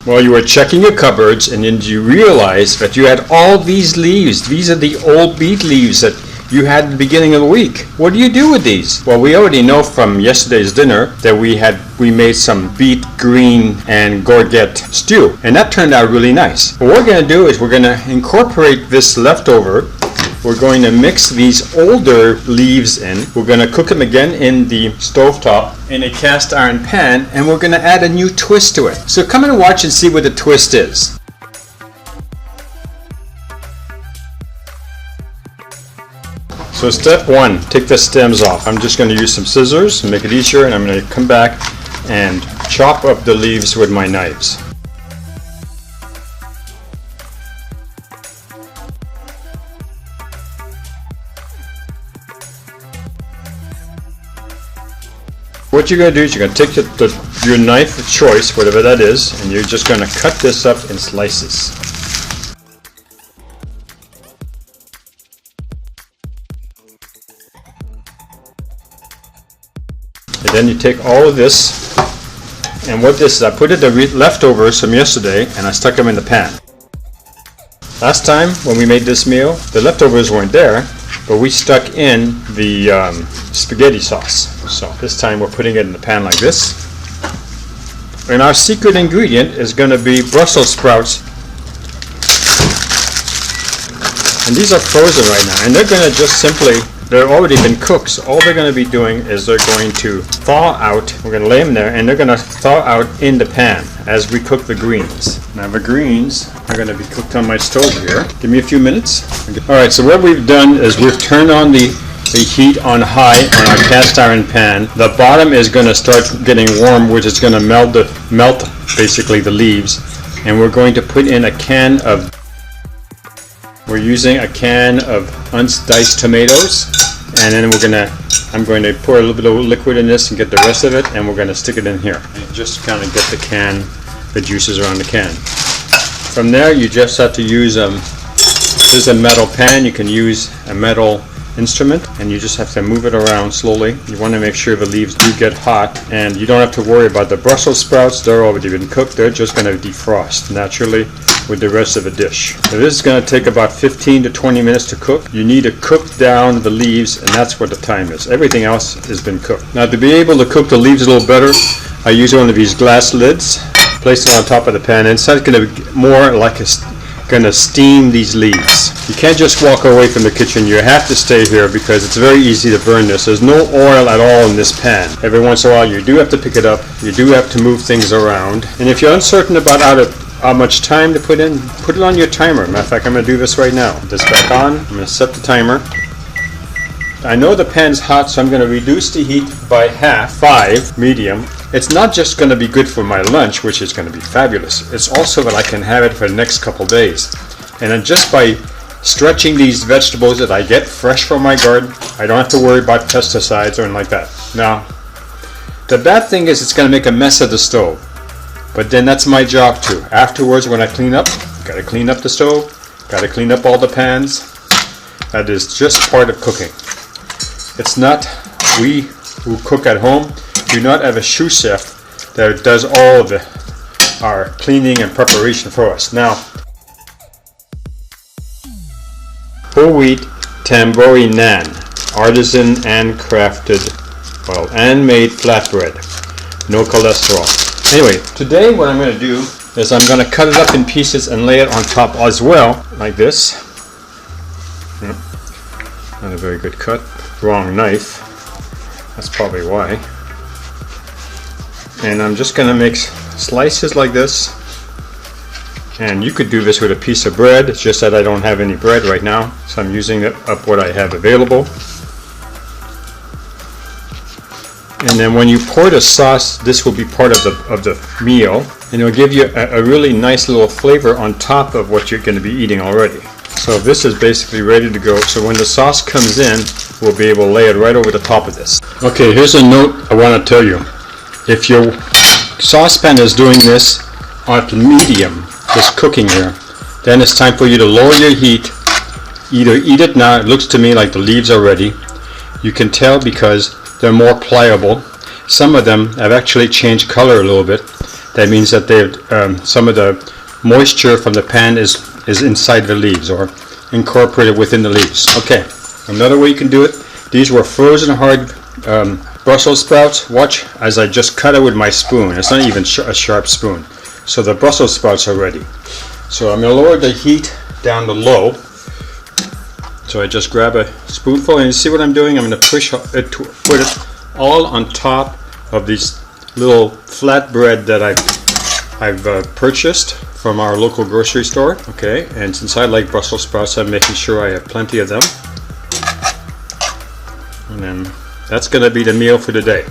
Well, you were checking your cupboards and then you realized that you had all these leaves. These are the old beet leaves that you had at the beginning of the week. What do you do with these? Well, we already know from yesterday's dinner that we made some beet green and courgette stew, and that turned out really nice. But what we're going to do is we're going to incorporate this leftover. We're going to mix these older leaves in. We're going to cook them again in the stovetop in a cast iron pan, and we're going to add a new twist to it. So come and watch and see what the twist is. So step one, take the stems off. I'm just going to use some scissors to make it easier, and I'm going to come back and chop up the leaves with my knives. What you're going to do is you're going to take your knife of choice, whatever that is, and you're just going to cut this up in slices. And then you take all of this, and what this is, I put the leftovers from yesterday and I stuck them in the pan. Last time when we made this meal, the leftovers weren't there, but we stuck in the spaghetti sauce. So this time we're putting it in the pan like this. And our secret ingredient is going to be Brussels sprouts. And these are frozen right now, and they're going to just simply, they've already been cooked, so all they're going to be doing is they're going to thaw out. We're going to lay them there, and they're going to thaw out in the pan as we cook the greens. Now the greens are going to be cooked on my stove here. Give me a few minutes. Alright, so what we've done is we've turned on the heat on high on our cast iron pan. The bottom is going to start getting warm, which is going to melt basically the leaves. And we're going to put in a can of, we're using a can of unsliced tomatoes, and then I'm going to pour a little bit of liquid in this and get the rest of it, and we're going to stick it in here. And just kind of get the juices around the can. From there, you just have to use, this is a metal pan, you can use a metal instrument, and you just have to move it around slowly. You want to make sure the leaves do get hot, and you don't have to worry about the Brussels sprouts. They're already been cooked. They're just going to defrost naturally with the rest of the dish. So this is going to take about 15 to 20 minutes to cook. You need to cook down the leaves, and that's what the time is. Everything else has been cooked. Now, to be able to cook the leaves a little better, I use one of these glass lids, place it on top of the pan, and it's going to be more like going to steam these leaves. You can't just walk away from the kitchen. You have to stay here because it's very easy to burn this. There's no oil at all in this pan. Every once in a while you do have to pick it up. You do have to move things around. And if you're uncertain about how much time to put in, put it on your timer. Matter of fact, I'm going to do this right now. This back on. I'm going to set the timer. I know the pan's hot, so I'm going to reduce the heat by half, 5, medium. It's not just going to be good for my lunch, which is going to be fabulous. It's also that I can have it for the next couple days. And then just by stretching these vegetables that I get fresh from my garden, I don't have to worry about pesticides or anything like that. Now, the bad thing is it's going to make a mess of the stove. But then that's my job too. Afterwards, when I clean up, got to clean up the stove, got to clean up all the pans. That is just part of cooking. It's not, we who cook at home do not have a sous chef that does all of our cleaning and preparation for us. Now, whole wheat tambori naan, artisan and crafted, well, and made flatbread, no cholesterol. Anyway, today what I'm going to do is I'm going to cut it up in pieces and lay it on top as well, like this. Not a very good cut. Wrong knife. That's probably why. And I'm just going to make slices like this. And you could do this with a piece of bread. It's just that I don't have any bread right now, so I'm using up what I have available. And then when you pour the sauce, this will be part of the meal, and it'll give you a really nice little flavor on top of what you're going to be eating already. So this is basically ready to go. So when the sauce comes in, we'll be able to lay it right over the top of this. Okay, here's a note I want to tell you. If your saucepan is doing this at medium, this cooking here, then it's time for you to lower your heat. Either eat it now. It looks to me like the leaves are ready. You can tell because they're more pliable. Some of them have actually changed color a little bit. that means that some of the moisture from the pan is inside the leaves or incorporated within the leaves. Okay, another way you can do it. These were frozen hard Brussels sprouts. Watch as I just cut it with my spoon. It's not even a sharp spoon. So the Brussels sprouts are ready. So I'm going to lower the heat down to low. So I just grab a spoonful, and you see what I'm doing? I'm going to push it to put it all on top of these little flatbread that I've purchased from our local grocery store. Okay, and since I like Brussels sprouts, I'm making sure I have plenty of them. And then that's going to be the meal for today.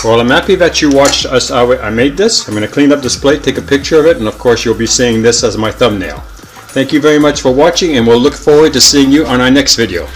Well, I'm happy that you watched us how I made this. I'm going to clean up this plate, take a picture of it, and of course you'll be seeing this as my thumbnail. Thank you very much for watching, and we'll look forward to seeing you on our next video.